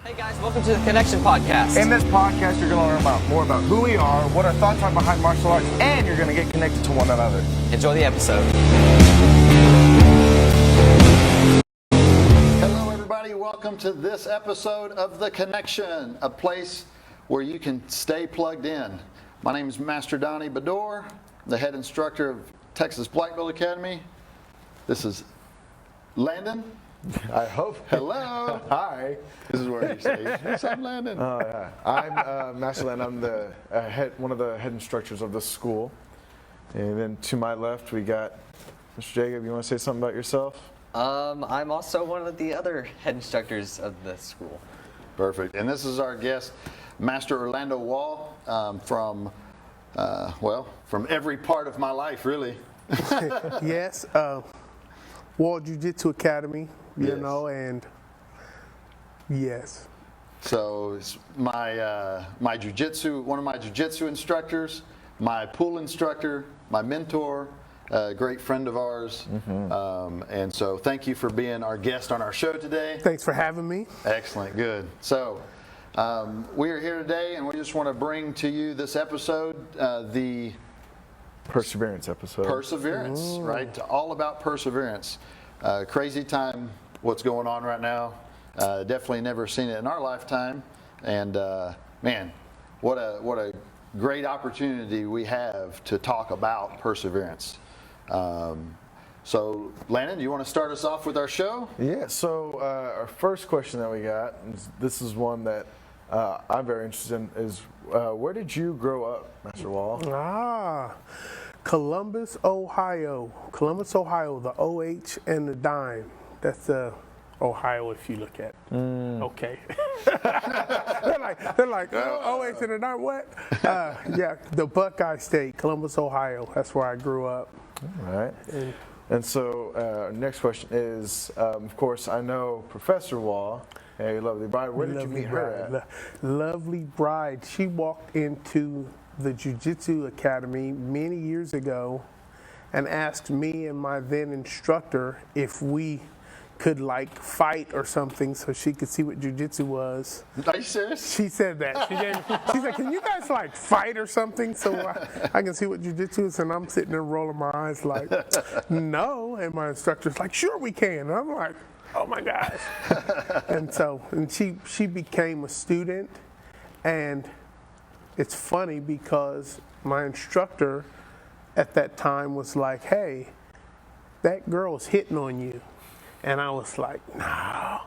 Hey guys, welcome to the Connection Podcast. In this podcast, you're going to learn more about who we are, what our thoughts are behind martial arts, and you're going to get connected to one another. Enjoy the episode. Hello everybody, welcome to this episode of The Connection, a place where you can stay plugged in. My name is Master Donnie Bador, the head instructor of Texas Black Belt Academy. This is Landon. I hope. Hello. Hi. This is where you say, yes, I'm Landon. I'm Master Len. I'm the one of the head instructors of this school. And then to my left, we got Mr. Jacob. You want to say something about yourself? I'm also one of the other head instructors of the school. Perfect. And this is our guest, Master Orlando Wall, from every part of my life, really. Yes, Wall Jiu-Jitsu Academy, you Yes. know, and yes. So it's my jiu-jitsu, one of my jiu-jitsu instructors, my pool instructor, my mentor, a great friend of ours. And so thank you for being our guest on our show today. Thanks for having me. Excellent, good. So we are here today and we just want to bring to you this episode, the Perseverance episode. perseverance, right? All about perseverance. Crazy time, what's going on right now. Definitely never seen it in our lifetime. And man, what a great opportunity we have to talk about perseverance. So, Landon, do you want to start us off with our show? Yeah, so our first question that we got, this is one that I'm very interested in, is where did you grow up, Master Wall? Columbus, Ohio. Columbus, Ohio, the OH and the dime. That's Ohio if you look at it. Okay. they're like, OH and the dime, what? Yeah, the Buckeye State, Columbus, Ohio. That's where I grew up. All right. And so next question is, of course, I know Professor Wall, hey, lovely bride. Where did you meet her at? Lovely bride. She walked into the Jiu-Jitsu Academy many years ago and asked me and my then instructor if we could like fight or something so she could see what Jiu-Jitsu was. Are you serious? She said that. She said, can you guys like fight or something so I can see what Jiu-Jitsu is? And I'm sitting there rolling my eyes like, no. And my instructor's like, sure we can. And I'm like, oh my gosh. and she became a student, and it's funny because my instructor at that time was like, hey, that girl's hitting on you. And I was like, no.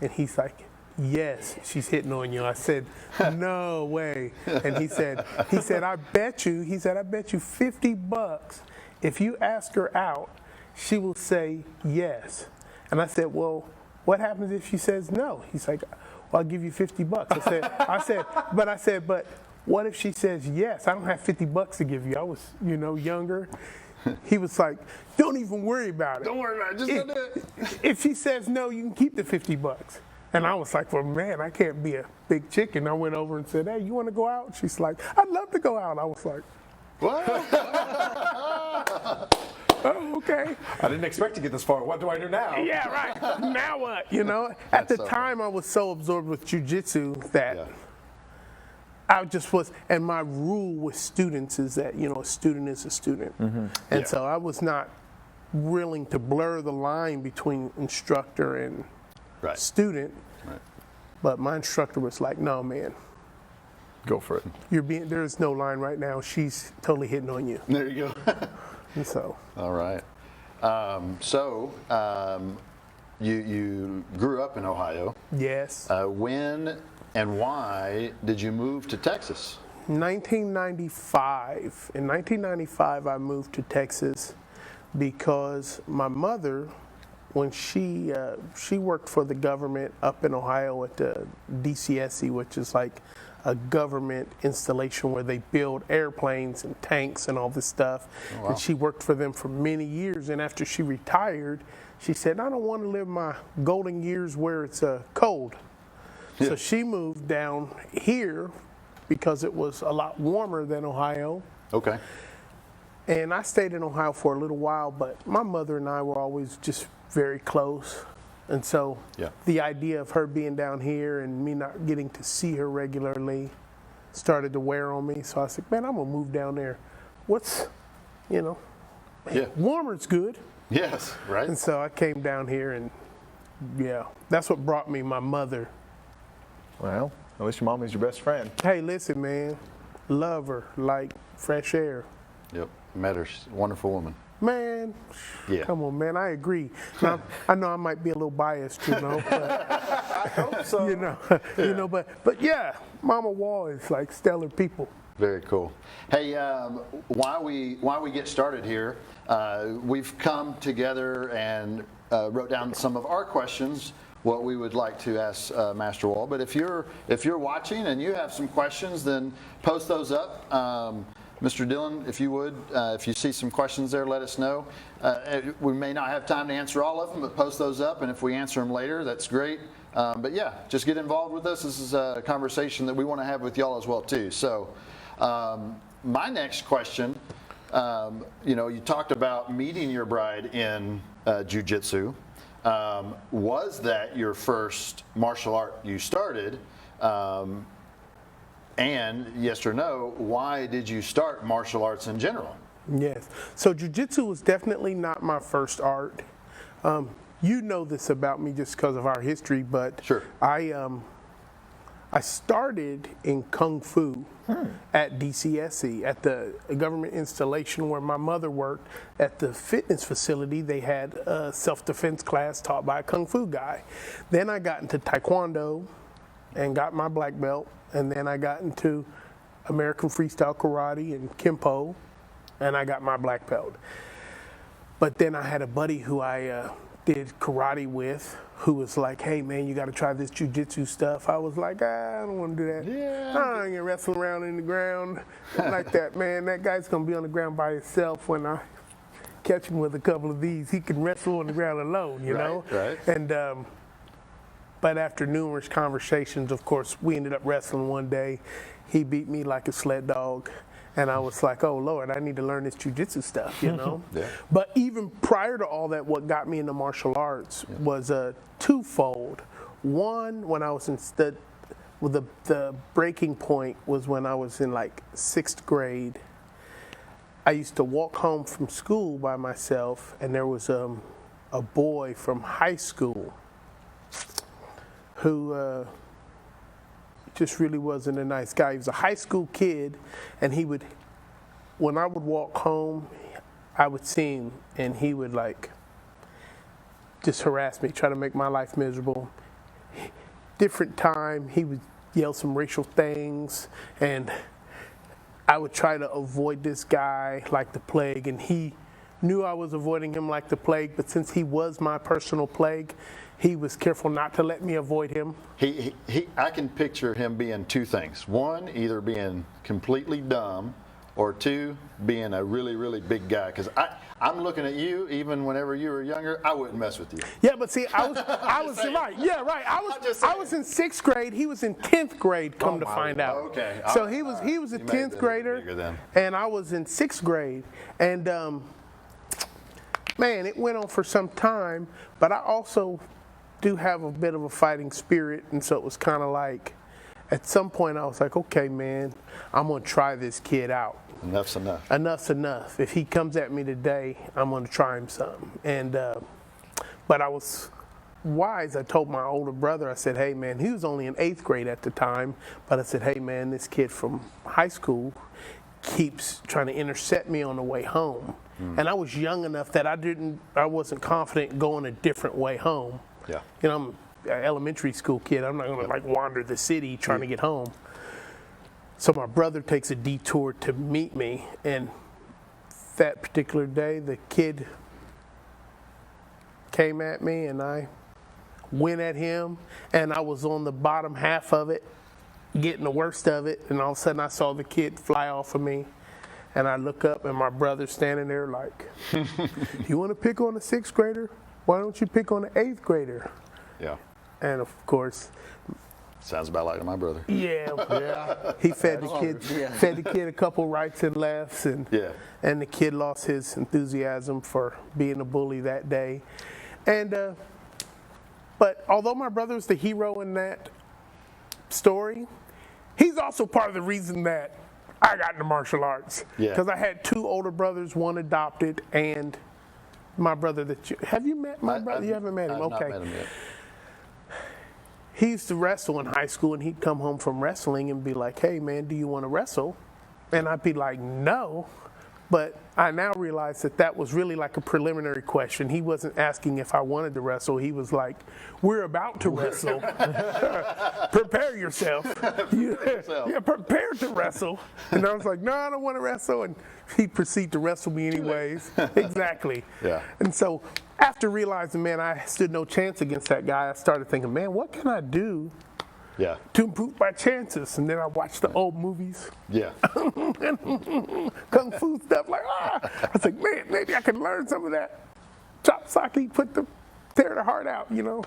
And he's like, yes, she's hitting on you. I said, no way. And he said, I bet you $50 if you ask her out, she will say yes. And I said, well, what happens if she says no? He's like, well, I'll give you $50. I said, but what if she says yes? I don't have $50 to give you. I was, younger. He was like, don't even worry about it. Don't worry about it. Just go do it. If she says no, you can keep the $50. And I was like, well, man, I can't be a big chicken. I went over and said, hey, you want to go out? She's like, I'd love to go out. I was like, What? oh, okay. I didn't expect to get this far. What do I do now? Yeah, right. Now what? At the time, I was so absorbed with jiu-jitsu that I just was, and my rule with students is that, a student is a student. And so I was not willing to blur the line between instructor and student. Right. But my instructor was like, no, man, Go for it. there's no line right now. She's totally hitting on you. There you go. And so. All right. You grew up in Ohio. Yes. When and why did you move to Texas? 1995. In 1995, I moved to Texas because my mother, when she worked for the government up in Ohio at the DCSC, which is like a government installation where they build airplanes and tanks and all this stuff. Oh, wow. And she worked for them for many years. And after she retired, she said, I don't want to live my golden years where it's cold. Yeah. So she moved down here because it was a lot warmer than Ohio. Okay. And I stayed in Ohio for a little while, but my mother and I were always just very close. And so Yeah. the idea of her being down here and me not getting to see her regularly started to wear on me. So I said, man, I'm going to move down there. What's, man, Yeah. warmer's good. Yes, right? And so I came down here and, yeah, that's what brought me my mother. Well, at least your mom is your best friend. Hey, listen, man, love her like fresh air. Yep, met her. She's a wonderful woman. Man, Yeah. come on, man, I agree. Now, I know I might be a little biased, but So, but yeah, Mama Wall is like stellar people. Very cool. Hey, while we get started here, we've come together and wrote down some of our questions, what we would like to ask Master Wall. But if you're watching and you have some questions, then post those up. Mr. Dillon, if you would, if you see some questions there, let us know. We may not have time to answer all of them, but post those up, and if we answer them later, that's great. But yeah, just get involved with us. This is a conversation that we want to have with y'all as well too. So, my next question, you talked about meeting your bride in jiu-jitsu. Was that your first martial art you started? And yes or no, why did you start martial arts in general? Yes. So jiu-jitsu was definitely not my first art. You know this about me just because of our history, but Sure. I started in Kung Fu at DCSC, at the government installation where my mother worked. At the fitness facility, they had a self-defense class taught by a Kung Fu guy. Then I got into Taekwondo and got my black belt. And then I got into American Freestyle Karate and Kempo, and I got my black belt. But then I had a buddy who I did karate with who was like, hey man, you got to try this jiu-jitsu stuff. I was like, I don't want to do that. Yeah. I ain't gonna wrestle around in the ground like that, man. That guy's going to be on the ground by himself when I catch him with a couple of these. He can wrestle on the ground alone, you know? Right. And but after numerous conversations, of course, we ended up wrestling one day. He beat me like a sled dog. And I was like, oh, Lord, I need to learn this jiu-jitsu stuff, you know? Yeah. But even prior to all that, what got me into martial arts was twofold. One, when I was in the breaking point was when I was in like 6th grade. I used to walk home from school by myself, and there was a boy from high school who just really wasn't a nice guy. He was a high school kid, and when I would walk home, I would see him, and he would like just harass me, try to make my life miserable. Different time, he would yell some racial things, and I would try to avoid this guy like the plague, and he knew I was avoiding him like the plague, but since he was my personal plague, he was careful not to let me avoid him. I can picture him being two things. One, either being completely dumb, or two, being a really, really big guy. Because I'm looking at you, even whenever you were younger, I wouldn't mess with you. Yeah, but see, I was right. Yeah, right. I was in 6th grade. He was in 10th grade. Come to find out. Okay. So he was a You may have 10th been grader, bigger then. and I was in 6th grade. And man, it went on for some time. But I also do have a bit of a fighting spirit, and so it was kind of like, at some point I was like, okay, man, I'm gonna try this kid out. Enough's enough. Enough's enough. If he comes at me today, I'm gonna try him something. And but I was wise. I told my older brother, I said, hey man, he was only in 8th grade at the time, but I said, hey man, this kid from high school keeps trying to intercept me on the way home. And I was young enough that I wasn't confident going a different way home. Yeah. You know, I'm an elementary school kid. I'm not going to like wander the city trying to get home. So my brother takes a detour to meet me, and that particular day, the kid came at me, and I went at him, and I was on the bottom half of it, getting the worst of it, and all of a sudden I saw the kid fly off of me, and I look up, and my brother's standing there like, you want to pick on a 6th grader? Why don't you pick on an 8th grader? Yeah. And of course, Sounds about like my brother. yeah. He fed the kid a couple rights and lefts, and the kid lost his enthusiasm for being a bully that day. And But although my brother was the hero in that story, he's also part of the reason that I got into martial arts. Yeah. Because I had 2 older brothers, one adopted, and my brother that you have you met my brother? You haven't met him, I've okay. not met him yet. He used to wrestle in high school, and he'd come home from wrestling and be like, "Hey man, do you want to wrestle?" And I'd be like, "No." But I now realize that that was really like a preliminary question. He wasn't asking if I wanted to wrestle. He was like, "We're about to wrestle. Prepare yourself. You're prepared to wrestle." And I was like, "No, I don't want to wrestle." And he'd proceed to wrestle me anyways. Exactly. Yeah. And so after realizing, man, I stood no chance against that guy, I started thinking, man, what can I do Yeah. to improve my chances? And then I watched the old movies, Yeah. kung fu stuff, like, I was like, man, maybe I can learn some of that. Chop sake, tear the heart out, you know?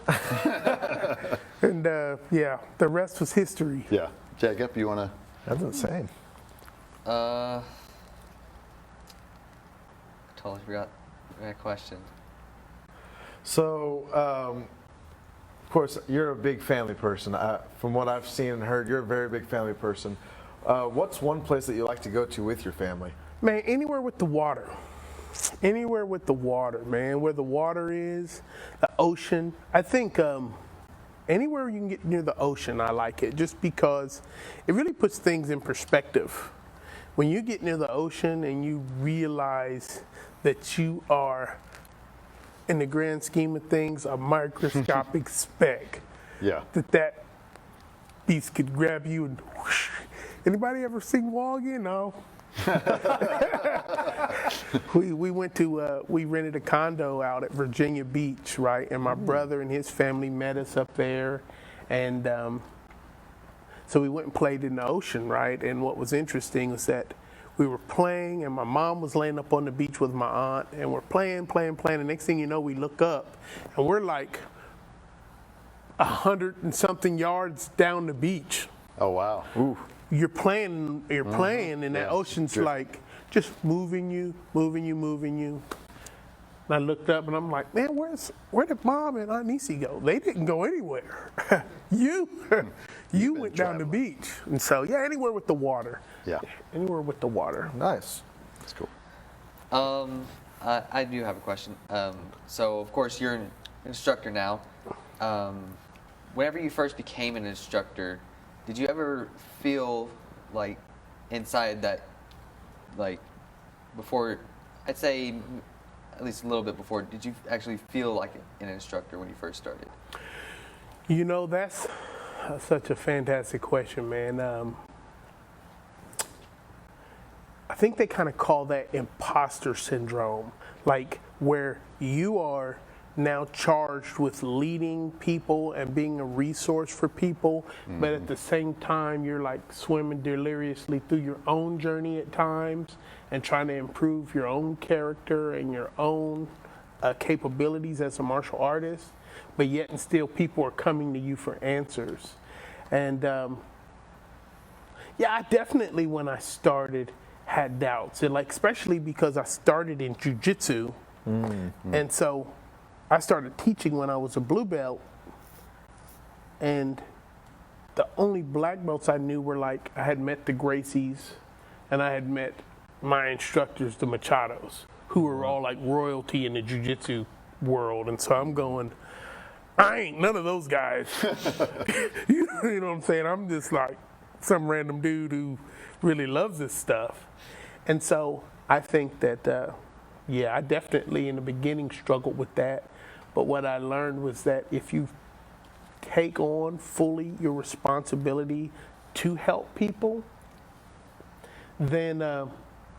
And yeah, the rest was history. Yeah. Jacob, you want to? That's insane. Totally forgot that question. So, of course, you're a big family person. From what I've seen and heard, you're a very big family person. What's one place that you like to go to with your family? Man, anywhere with the water. Anywhere with the water, man. Where the water is, the ocean. I think anywhere you can get near the ocean, I like it, just because it really puts things in perspective. When you get near the ocean and you realize that you are, in the grand scheme of things, a microscopic speck, Yeah. that beast could grab you and whoosh. Anybody ever seen Wall again? No. we went to we rented a condo out at Virginia Beach, right? And my brother and his family met us up there, and so we went and played in the ocean, right? And what was interesting was that we were playing, and my mom was laying up on the beach with my aunt, and we're playing. The next thing you know, we look up, and we're like 100 and something yards down the beach. Oh, wow. Ooh. You're playing, and that ocean's Drift. like just moving you. And I looked up, and I'm like, man, where did Mom and Aunt Nisi go? They didn't go anywhere. you went down the beach. And so, yeah, anywhere with the water. Yeah. Anywhere with the water. Nice. That's cool. I do have a question. So, of course, you're an instructor now. Whenever you first became an instructor, did you ever feel like inside that, like, before, I'd say at least a little bit before, did you actually feel like an instructor when you first started? You know, that's such a fantastic question, man. I think they kind of call that imposter syndrome, like where you are now charged with leading people and being a resource for people, but at the same time you're like swimming deliriously through your own journey at times and trying to improve your own character and your own capabilities as a martial artist, but yet and still people are coming to you for answers. And yeah, I definitely, when I started, had doubts, and like especially because I started in jiu-jitsu, and so I started teaching when I was a blue belt, and the only black belts I knew were like, I had met the Gracies, and I had met my instructors, the Machados, who were all like royalty in the jiu-jitsu world. And so I'm going, I ain't none of those guys. You know what I'm saying? I'm just like some random dude who really loves this stuff. And so I think that, yeah, I definitely in the beginning struggled with that. But what I learned was that if you take on fully your responsibility to help people, then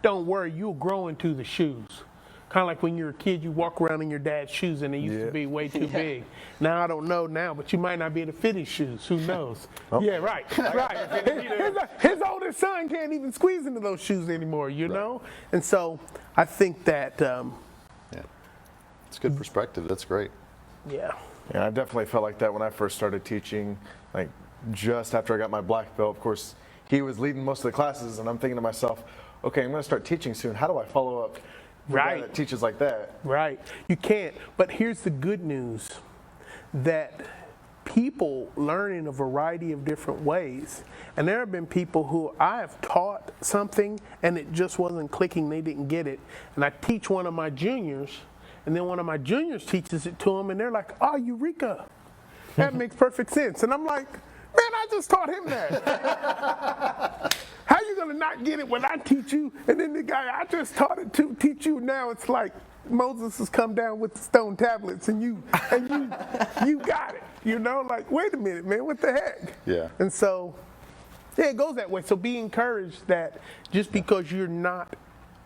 don't worry, you'll grow into the shoes. Kind of like when you're a kid, you walk around in your dad's shoes and they used to be way too big. Now I don't know now, but you might not be able to fit his shoes. Who knows? Yeah, right. His oldest son can't even squeeze into those shoes anymore, you know? And so I think that, Yeah. It's good perspective. That's great. yeah. Yeah, I definitely felt like that when I first started teaching, like just after I got my black belt. Of course, he was leading most of the classes, and I'm thinking to myself, okay, I'm going to start teaching soon. How do I follow up with a guy that teaches like that? Right. You can't. But here's the good news, that people learn in a variety of different ways. And there have been people who I have taught something and it just wasn't clicking, they didn't get it. And I teach one of my juniors, and then one of my juniors teaches it to them, and they're like, oh, Eureka, that makes perfect sense. And I'm like, man, I just taught him that. How you gonna not get it when I teach you? And then the guy I just taught it to teach you, now it's like Moses has come down with the stone tablets and you got it. You know, like, wait a minute, man, what the heck? Yeah. And so, yeah, it goes that way. So be encouraged that just because you're not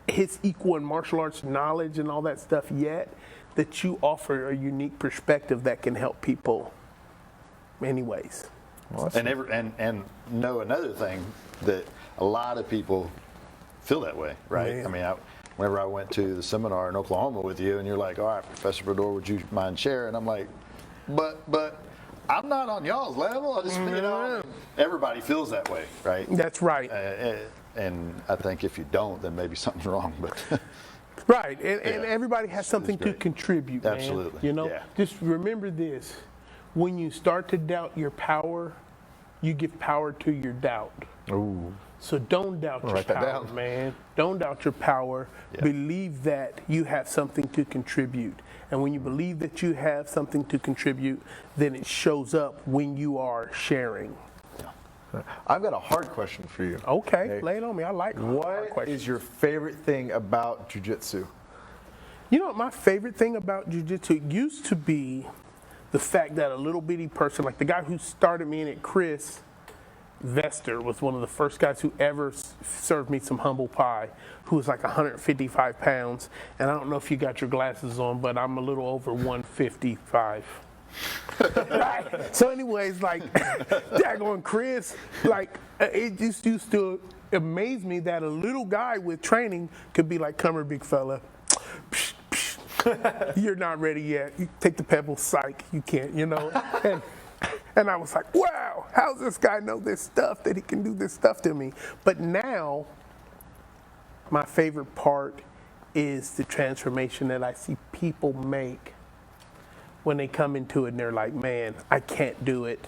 his equal in martial arts knowledge and all that stuff yet, that you offer a unique perspective that can help people anyways. And know another thing, that a lot of people feel that way, right? Man. I mean, whenever I went to the seminar in Oklahoma with you, and you're like, all right, Professor Brador, would you mind sharing? I'm like, but I'm not on y'all's level. I just, you know, everybody feels that way, right? That's right. And I think if you don't, then maybe something's wrong. But Right, and everybody has something to great. contribute, man. Absolutely, You know, yeah. just remember this: when you start to doubt your power, you give power to your doubt. Ooh. So don't doubt your write that power, down. man. Don't doubt your power. Yeah. Believe that you have something to contribute. And when you believe that you have something to contribute, then it shows up when you are sharing. I've got a hard question for you. Okay, lay it on me. I like hard What questions. is your favorite thing about jiu-jitsu? You know what my favorite thing about jiu-jitsu used to be the fact that a little bitty person, like the guy who started me in it, Chris Vester, was one of the first guys who ever served me some humble pie, who was like 155 pounds. And I don't know if you got your glasses on, but I'm a little over 155. Right. So anyways, like, daggone Chris, like, it just used to amaze me that a little guy with training could be like, come here, big fella. Psh, psh. You're not ready yet. You take the pebble, psych. You can't, you know. And I was like, wow, how's this guy know this stuff, that he can do this stuff to me? But now, my favorite part is the transformation that I see people make when they come into it and they're like, man, I can't do it.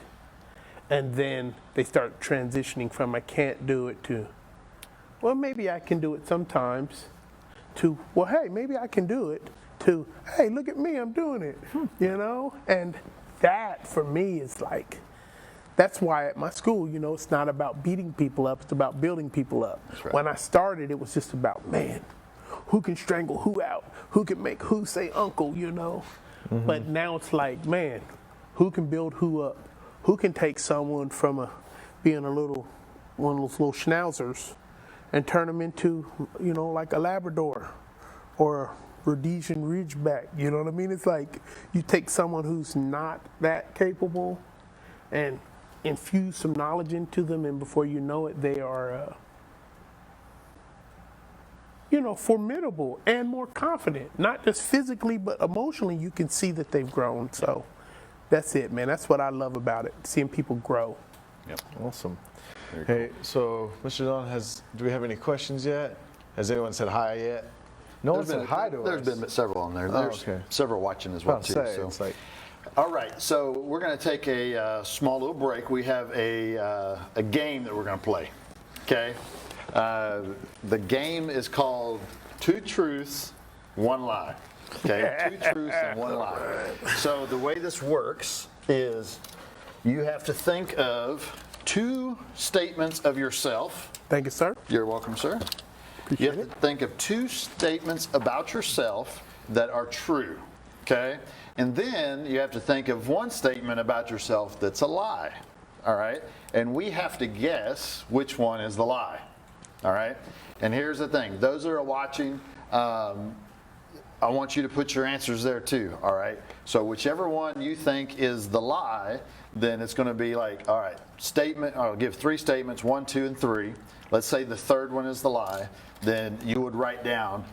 And then they start transitioning from I can't do it to, well, maybe I can do it sometimes, to, well, hey, maybe I can do it, to, hey, look at me, I'm doing it, you know? And that, for me, is like, that's why at my school, you know, it's not about beating people up, it's about building people up. right. When I started, it was just about, man, who can strangle who out? Who can make who say uncle, you know? But now it's like, man, who can build who up? Who can take someone from being one of those little schnauzers and turn them into, you know, like a Labrador or a Rhodesian Ridgeback? You know what I mean? It's like you take someone who's not that capable and infuse some knowledge into them, and before you know it, they are you know, formidable and more confident, not just physically, but emotionally. You can see that they've grown. So that's it, man. That's what I love about it, seeing people grow. Awesome. Hey, so Mr. Don, do we have any questions yet? Has anyone said hi yet? No one said hi to us. There's been several on there. There's okay. several watching as well, I'll too. say, So. it's like, All right, so we're going to take a small little break. We have a game that we're going to play, okay? The game is called Two Truths, One Lie, okay? Two truths and one lie. So the way this works is you have to think of two statements of yourself. Thank you, sir. You're welcome, sir. You have to think of two statements about yourself that are true, okay? And then you have to think of one statement about yourself that's a lie, all right? And we have to guess which one is the lie, all right? And here's the thing. Those that are watching, I want you to put your answers there too, all right? So whichever one you think is the lie, then it's going to be like, all right, statement, I'll give three statements, 1, 2, and 3. Let's say the third one is the lie. Then you would write down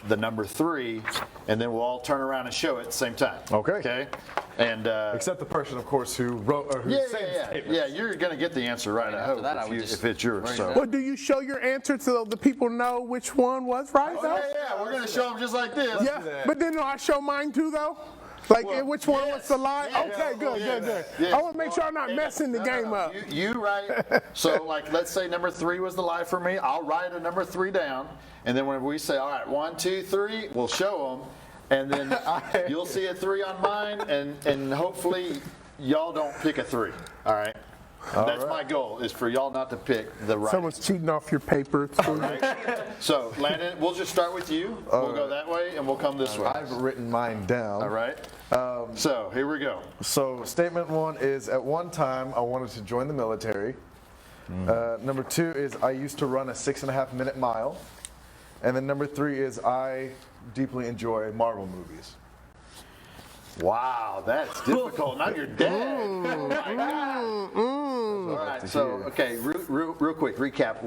the number 3, and then we'll all turn around and show it at the same time. Okay. Okay? And except the person, of course, who wrote or who said the statement. yeah, you're going to get the answer right, I after hope, that, I would if it's yours. write it So. down. Well, do you show your answer so the people know which one was right, Oh, though? yeah, we're going to show them just like this. Yeah, but then I show mine too, though? Like, Well, which one was the lie? yes, Okay, good. yes. I want to make sure I'm not messing the No, game up. You write, so like, let's say number 3 was the lie for me. I'll write a number 3 down, and then whenever we say, all right, 1, 2, 3, we'll show them, and then you'll see a 3 on mine, and hopefully y'all don't pick a 3. All right. That's my goal, is for y'all not to pick the right. Someone's cheating off your paper. It's cool. So, Landon, we'll just start with you. We'll go that way, and we'll come this way. I've written mine down. All right. So here we go. So statement 1 is, at one time I wanted to join the military. Number 2 is, I used to run a 6.5 minute mile. And then number 3 is, I deeply enjoy Marvel movies. Wow, that's difficult. Now you're dead. Oh my God. All right. So, okay, real quick recap.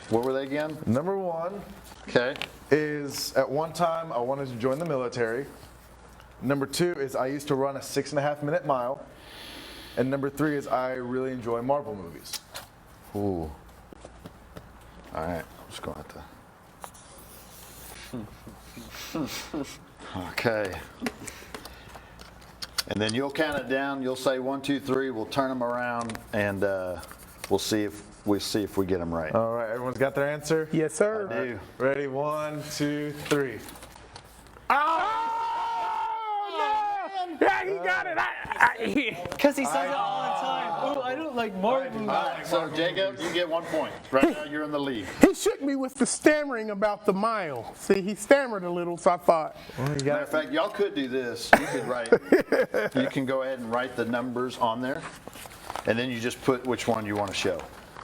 What were they again? Number 1 Okay. is, at one time I wanted to join the military. Number 2 is, I used to run a 6.5 minute mile. And number 3 is, I really enjoy Marvel movies. Ooh. All right. I'm just going to. Okay. And then you'll count it down. You'll say 1, 2, 3. We'll turn them around, and we'll see if we get them right. All right, everyone's got their answer? Yes, sir. I do. Ready? 1, 2, 3. Oh, no! Yeah, he got it. Because he says it all the time. Oh, I don't like Marvel movies. All right. So Jacob, you get 1 point. Right now, you're in the lead. He shook me with the stammering about the mile. See, he stammered a little, so I thought. Matter of fact, y'all could do this. You could write. You can go ahead and write the numbers on there, and then you just put which one you want to show.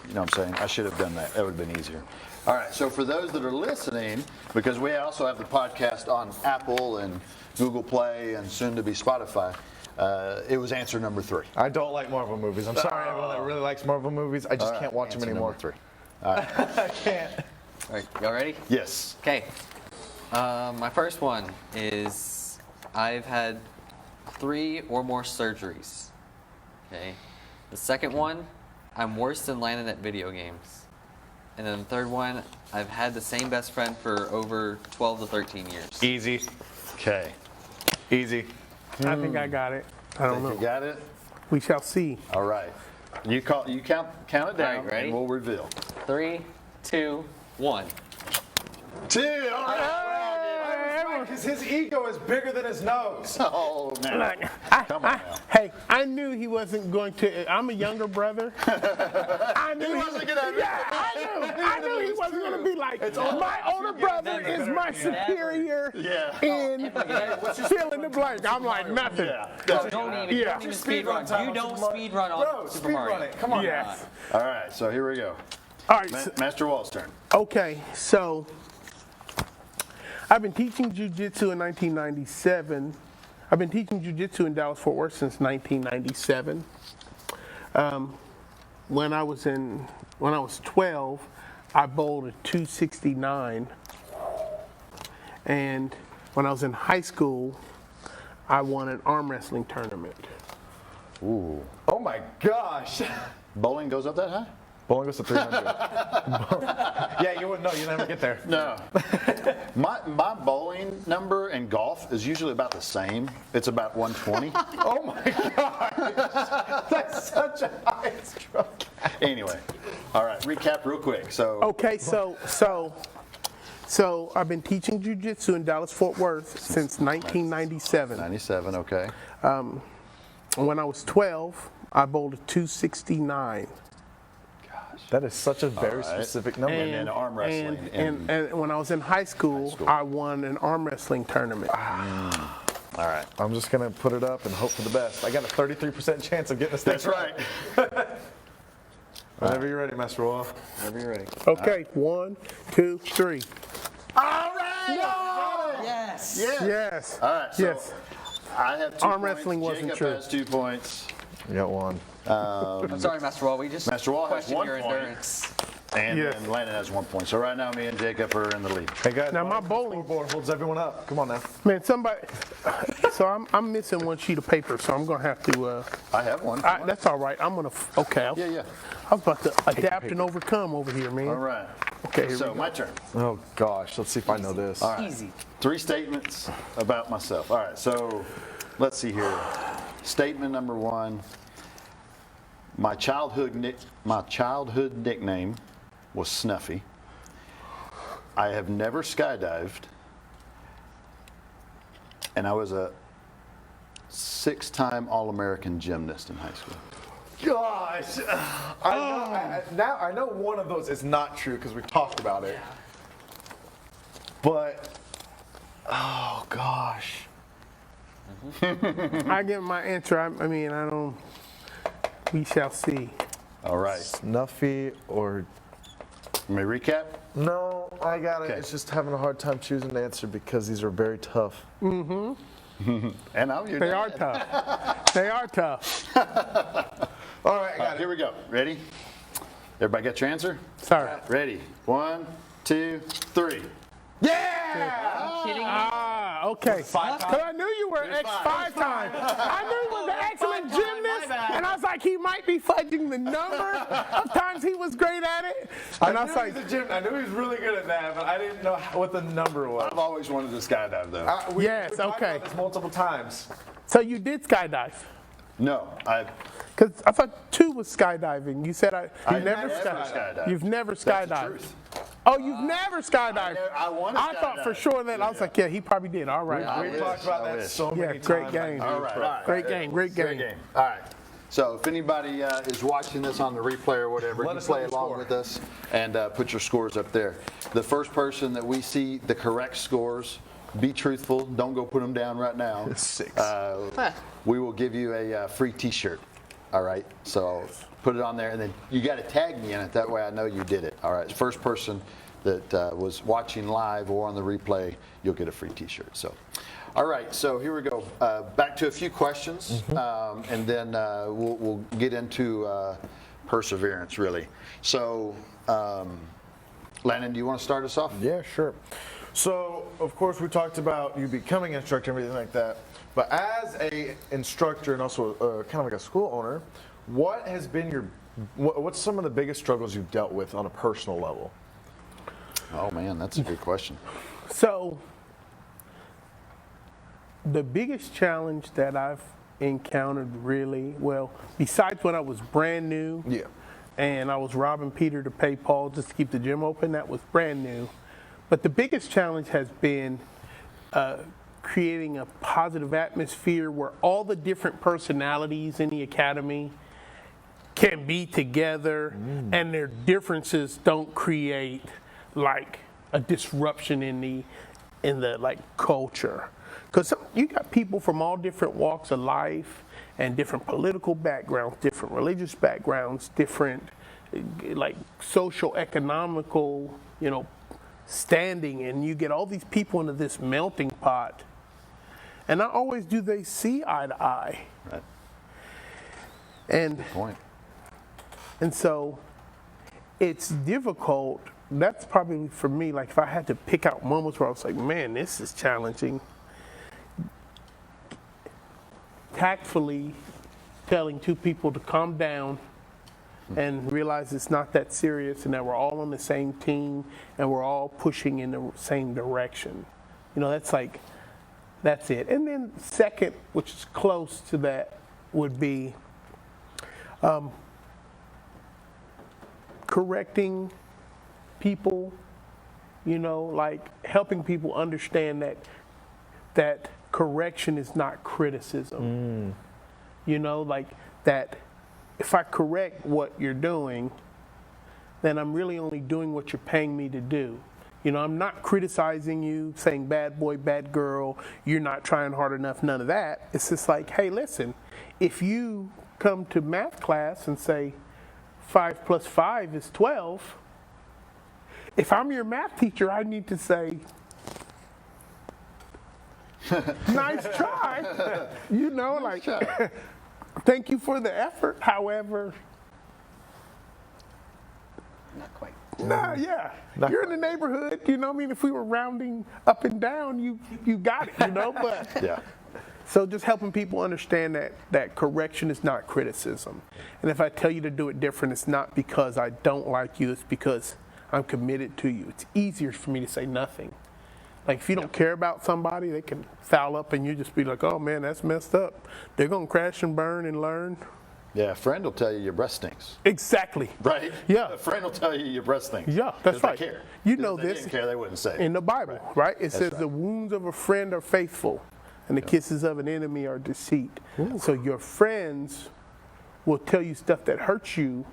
You know what I'm saying? I should have done that. That would have been easier. All right. So for those that are listening, because we also have the podcast on Apple and Google Play and soon to be Spotify, it was answer number 3. I don't like Marvel movies. I'm sorry, everyone that really likes Marvel movies. I just can't watch them Answer anymore. number 3. I can't. All right, y'all ready? Yes. Okay. My first one is, I've had 3 or more surgeries. Okay. The second one, I'm worse than Landon at video games. And then the third one, I've had the same best friend for over 12 to 13 years. Easy. Okay. Easy. I think I got it. I don't You know. got it. We shall see. All right. You count it down, All right, ready? and we'll reveal. 3, 2, 1. 2. All right. Because his ego is bigger than his nose. Oh man. Look, Come on now. Hey, I knew he wasn't going to. I'm a younger brother. I knew He wasn't gonna- Yeah, I knew he wasn't going to be like. My older brother is my superior Yeah. in fill in the blank. I'm like nothing. Yeah. Don't Yeah. even speed run. You don't speed run on Super Mario. Come on. Yes. All right. So here we go. All right. So, Master Wall's turn. okay, so I've been teaching jiu-jitsu in 1997. I've been teaching jiu-jitsu in Dallas-Fort Worth since 1997. When I was 12, I bowled a 269. And when I was in high school, I won an arm wrestling tournament. Ooh. Oh my gosh. Bowling goes up that high? Bowling goes to 300. Yeah, you wouldn't know. You never get there. No. my bowling number in golf is usually about the same. It's about 120. Oh my gosh. That's such a high stroke. Anyway. All right. Recap real quick. So. Okay, so I've been teaching jiu-jitsu in Dallas-Fort Worth since 1997. 97. Okay. When I was 12, I bowled a 269. That is such a very right. specific number. And then arm wrestling And when I was in high school, I won an arm wrestling tournament. All right. I'm just going to put it up and hope for the best. I got a 33% chance of getting this thing. That's right. Whenever you're ready, Master Wall. Whenever you're ready. Okay, 1, 2, 3. All right. Yes. Yes. All right. So Yes. I have 2 Arm points. wrestling wasn't Jacob true. has 2 points. You got one. I'm sorry, Master Wall. We just Master Wall has questioned 1 your point. endurance. And Yes. then Landon has 1 point. So right now, me and Jacob are in the lead. Hey guys, Now my bowling, board holds everyone up. Come on now. man, somebody. So I'm missing one sheet of paper, so I'm gonna have to. I have one. That's all right. I'm gonna. Okay. Yeah. I was about to adapt and overcome over here, man. All right. Okay. Here So we go. my turn. Oh gosh, let's see if I know this. All right. Easy. 3 statements about myself. All right. So let's see here. Statement number one. My childhood nickname was Snuffy. I have never skydived, and I was a 6-time All-American gymnast in high school. Gosh, I know one of those is not true because we talked about it. But, oh gosh. I give my answer. I mean, I don't. We shall see. All right. Snuffy or Let me recap. no? I got it. Okay. It's just having a hard time choosing an answer because these are very tough. And I'm your They dad. are tough. They are tough. All right, I All got right, it. here we go. Ready? Everybody got your answer? Sorry. Ready? 1, 2, 3. Yeah! Kidding me? Ah, okay. Because I knew you were X 5 times. I knew he was an excellent gymnast, and I was like, he might be fudging the number of times he was great at it. And I was like, I knew he was really good at that, but I didn't know what the number was. I've always wanted to skydive though. Yes, we talked okay. about this multiple times. so you did skydive? No, Because I thought 2 was skydiving. You said I you never never skydived. You've never That's the skydived. truth. Oh, you've never skydived. I wanna I thought for skydive. sure that I was like, yeah, he probably did. All right. I We wish, talked about I that wish. so Yeah, many great times. game. All right. Great game. Great game. All right. So if anybody is watching this on the replay or whatever, Let you us know play your along score. with us and put your scores up there. The first person that we see the correct scores, be truthful. Don't go put them down right now. 6. We will give you a free T-shirt. All right. So put it on there, and then you got to tag me in it. That way I know you did it. All right. First person that was watching live or on the replay, you'll get a free T-shirt. So, all right. So here we go. Back to a few questions, and then we'll get into perseverance, really. So, Landon, do you want to start us off? Yeah, sure. So, of course, we talked about you becoming an instructor and everything like that. But as a instructor and also kind of like a school owner, what has been what's some of the biggest struggles you've dealt with on a personal level? Oh man, that's a good question. So, the biggest challenge that I've encountered really, well, besides when I was brand new Yeah. and I was robbing Peter to pay Paul just to keep the gym open, that was brand new. But the biggest challenge has been creating a positive atmosphere where all the different personalities in the academy can be together and their differences don't create like a disruption in the like culture. Because you got people from all different walks of life and different political backgrounds, different religious backgrounds, different like social, economical, standing, and you get all these people into this melting pot. And not always do they see eye to eye. Right. And Point. And so it's difficult. That's probably for me, like if I had to pick out moments where I was like, man, this is challenging. Tactfully telling 2 people to calm down and realize it's not that serious and that we're all on the same team and we're all pushing in the same direction. That's it. And then second, which is close to that, would be correcting people, like helping people understand that correction is not criticism. Like that if I correct what you're doing, then I'm really only doing what you're paying me to do. I'm not criticizing you, saying bad boy, bad girl, you're not trying hard enough, none of that. It's just like, hey, listen, if you come to math class and say 5 + 5 is 12, if I'm your math teacher, I need to say, nice try. Thank you for the effort. However, Not quite. nah, yeah. You're in the neighborhood, if we were rounding up and down, you got it, but Yeah. so just helping people understand that correction is not criticism. And if I tell you to do it different, it's not because I don't like you, it's because I'm committed to you. It's easier for me to say nothing. Like if you don't care about somebody, they can foul up and you just be like, oh man, that's messed up. They're gonna crash and burn and learn. Yeah, a friend will tell you your breath stinks. Exactly. Right? Yeah. A friend will tell you your breath stinks. Yeah, that's 'Cause they right. care. You If know they this didn't care, they wouldn't say it. in the Bible, right? It says right. the wounds of a friend are faithful and the kisses of an enemy are deceit. So your friends will tell you stuff that hurts you,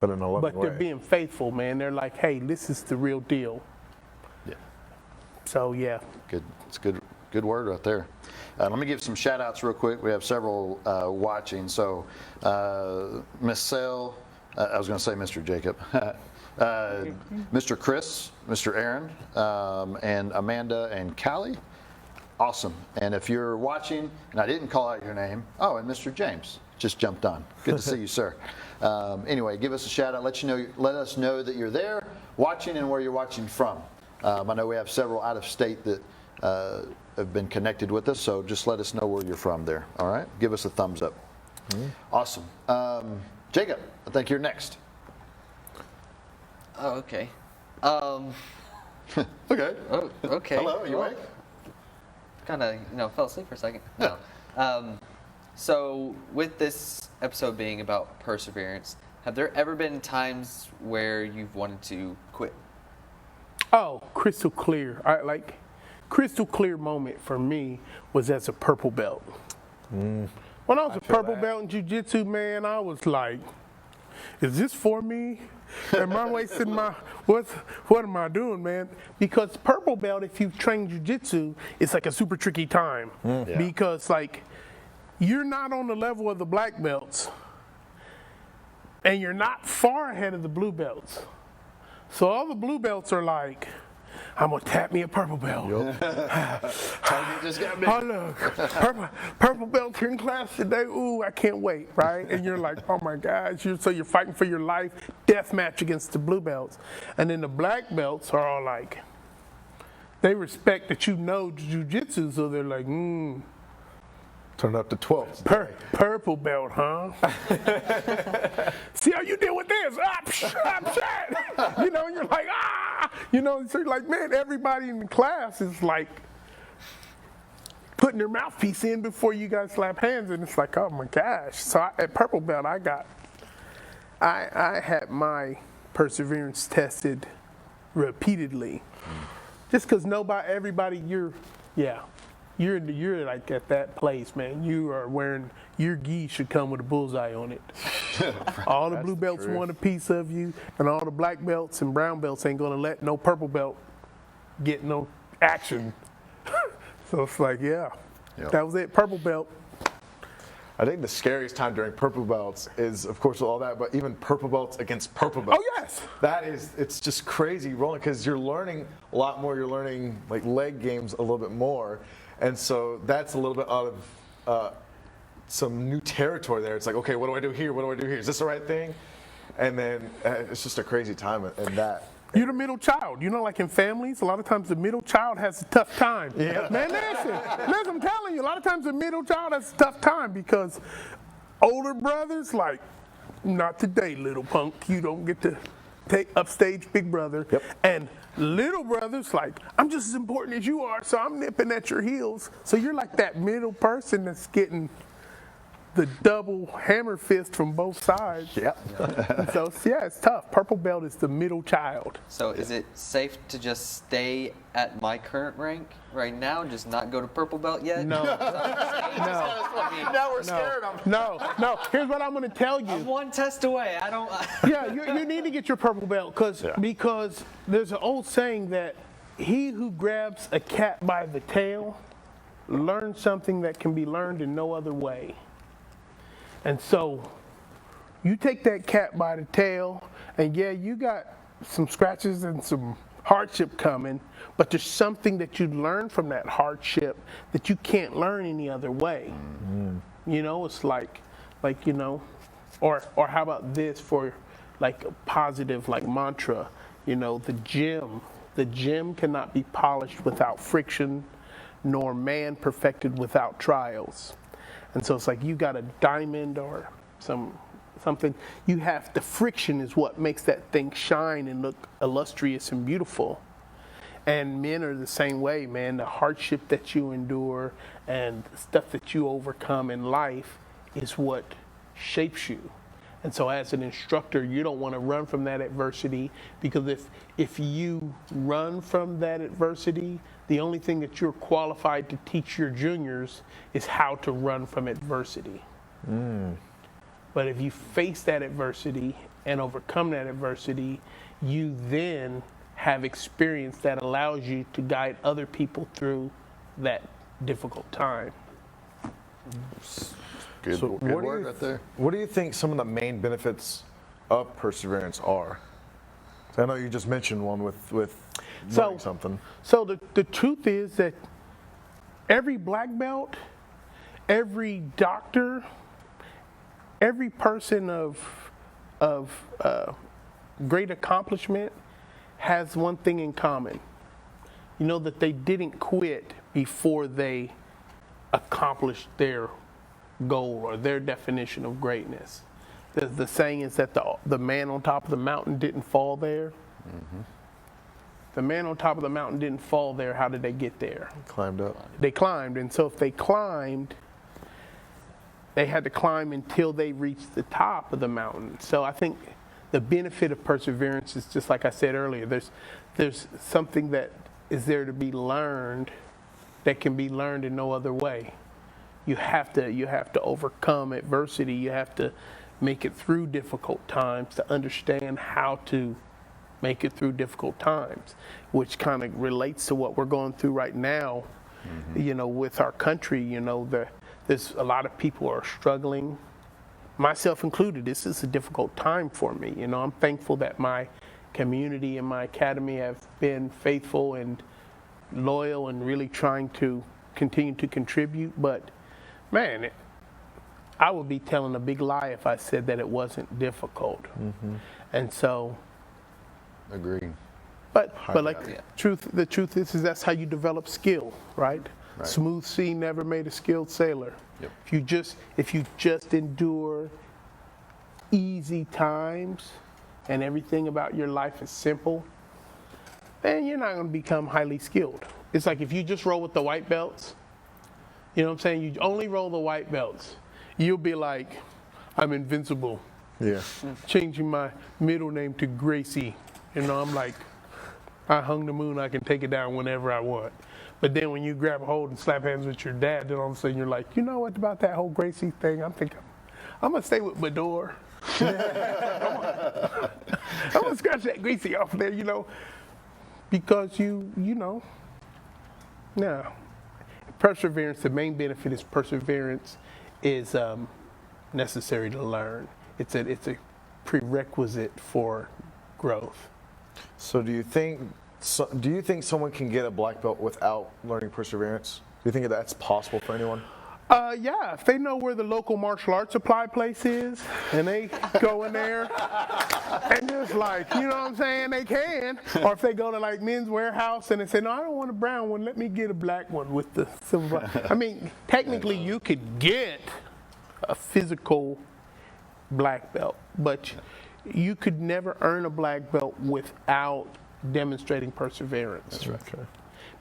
But in a loving but way. they're being faithful, man. They're like, hey, this is the real deal. Yeah. So yeah. Good. It's good word right there. Let me give some shout outs real quick. We have several watching. So, Miss Sale, I was going to say Mr. Jacob, Mr. Chris, Mr. Aaron, and Amanda and Callie. Awesome. And if you're watching, and I didn't call out your name, oh, and Mr. James just jumped on. Good to see you, sir. Anyway, give us a shout out. Let us know that you're there watching and where you're watching from. I know we have several out of state that have been connected with us, so just let us know where you're from there. All right? Give us a thumbs up. Awesome. Jacob, I think you're next. Oh, okay. Okay. Oh, okay. Hello, are you awake? Kind of, fell asleep for a second. No. So with this episode being about perseverance, have there ever been times where you've wanted to quit? Oh, crystal clear. Crystal clear moment for me was as a purple belt. When I was a purple belt in jiu-jitsu, man, I was like, is this for me? Am I wasting what am I doing, man? Because purple belt, if you've trained jiu-jitsu, it's like a super tricky time. Yeah. Because like, you're not on the level of the black belts, and you're not far ahead of the blue belts. So all the blue belts are like, I'm gonna tap me a purple belt. Target just got big. Oh look, purple belt here in class today. Ooh, I can't wait, right? And you're like, oh my gosh, so you're fighting for your life, death match against the blue belts. And then the black belts are all like, they respect that you know jiu-jitsu, so they're like, Turn it up to 12. purple belt, huh? See how you deal with this? You know, and you're like, so you're like, man, everybody in the class is like putting their mouthpiece in before you guys slap hands, and it's like, oh my gosh. So at purple belt, I had my perseverance tested repeatedly, just because everybody, You're like at that place, man. You are wearing, your gi should come with a bullseye on it. All the blue belts want a piece of you, and all the black belts and brown belts ain't gonna let no purple belt get no action. So it's like, Yep. that was it, purple belt. I think the scariest time during purple belts is, of course, all that, but even purple belts against purple belts. Oh, yes. It's just crazy rolling because you're learning a lot more. You're learning like leg games a little bit more. And so that's a little bit out of some new territory there. It's like, okay, what do I do here? What do I do here? Is this the right thing? And then it's just a crazy time in that. You're the middle child. You know, like in families, a lot of times the middle child has a tough time. Yeah. Man, listen, I'm telling you, a lot of times the middle child has a tough time because older brothers, like, not today, little punk. You don't get to take upstage big brother. Yep. And little brothers, like, I'm just as important as you are, so I'm nipping at your heels. So you're like that middle person that's getting the double hammer fist from both sides. Yeah. So yeah, it's tough. Purple belt is the middle child. So is it safe to just stay at my current rank right now, just not go to purple belt yet? No. No. Now we're scared of them. No. Here's what I'm going to tell you. I'm one test away. I don't. Yeah, you need to get your purple belt because there's an old saying that he who grabs a cat by the tail learns something that can be learned in no other way. And so you take that cat by the tail, and yeah, you got some scratches and some hardship coming, but there's something that you learn from that hardship that you can't learn any other way. Mm-hmm. You know, it's like you know, or how about this for like a positive like mantra, you know, the gym cannot be polished without friction, nor man perfected without trials. And so it's like you got a diamond or something. You have the friction is what makes that thing shine and look illustrious and beautiful. And men are the same way, man. The hardship that you endure and the stuff that you overcome in life is what shapes you. And so as an instructor, you don't want to run from that adversity, because if you run from that adversity, the only thing that you're qualified to teach your juniors is how to run from adversity. But if you face that adversity and overcome that adversity, you then have experience that allows you to guide other people through that difficult time. Good, So good what do word you- right there. What do you think some of the main benefits of perseverance are? I know you just mentioned one with learning something. So the truth is that every black belt, every doctor, every person of great accomplishment has one thing in common. You know, that they didn't quit before they accomplished their goal or their definition of greatness. The saying is that the man on top of the mountain didn't fall there. The man on top of the mountain didn't fall there. How did they get there? Climbed up. They climbed. And so if they climbed, they had to climb until they reached the top of the mountain. So I think the benefit of perseverance is just like I said earlier. There's something that is there to be learned that can be learned in no other way. You have to overcome adversity. You have to make it through difficult times to understand how to make it through difficult times, which kind of relates to what we're going through right now. You know, with our country, you know, there's a lot of people are struggling, myself included. This is a difficult time for me. You know, I'm thankful that my community and my academy have been faithful and loyal and really trying to continue to contribute. But man, I would be telling a big lie if I said that it wasn't difficult. And so, Agree. but like Yeah. the truth is that's how you develop skill, right? Right. Smooth sea never made a skilled sailor. Yep. If you just endure easy times and everything about your life is simple, then you're not going to become highly skilled. It's like if you just roll with the white belts, you know what I'm saying? You only roll the white belts. You'll be like, I'm invincible. Yeah. Changing my middle name to Gracie. You know, I'm like, I hung the moon, I can take it down whenever I want. But then when you grab a hold and slap hands with your dad, then all of a sudden you're like, you know what about that whole Gracie thing? I'm gonna stay with Bador. I'm gonna scratch that Gracie off there, you know, because you know. Now, perseverance, the main benefit is perseverance is necessary to learn. It's a prerequisite for growth. So do you think someone can get a black belt without learning perseverance? Do you think that's possible for anyone? Yeah, if they know where the local martial arts supply place is and they go in there and just like, you know what I'm saying, they can. Or if they go to like Men's Warehouse and they say, no, I don't want a brown one, let me get a black one with the silver. I mean, technically you could get a physical black belt, but you could never earn a black belt without demonstrating perseverance. That's right. Okay.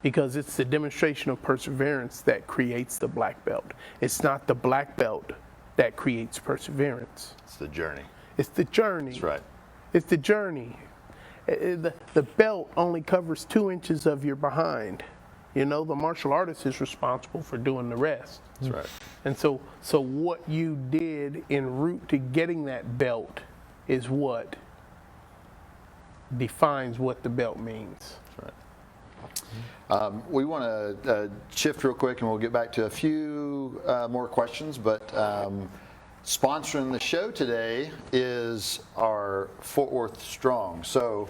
Because it's the demonstration of perseverance that creates the black belt. It's not the black belt that creates perseverance. It's the journey. It's the journey. That's right. It's the journey. The belt only covers 2 inches of your behind. You know, the martial artist is responsible for doing the rest. That's right. And so what you did en route to getting that belt is what defines what the belt means. That's right. We want to shift real quick and we'll get back to a few more questions, but sponsoring the show today is our Fort Worth Strong. So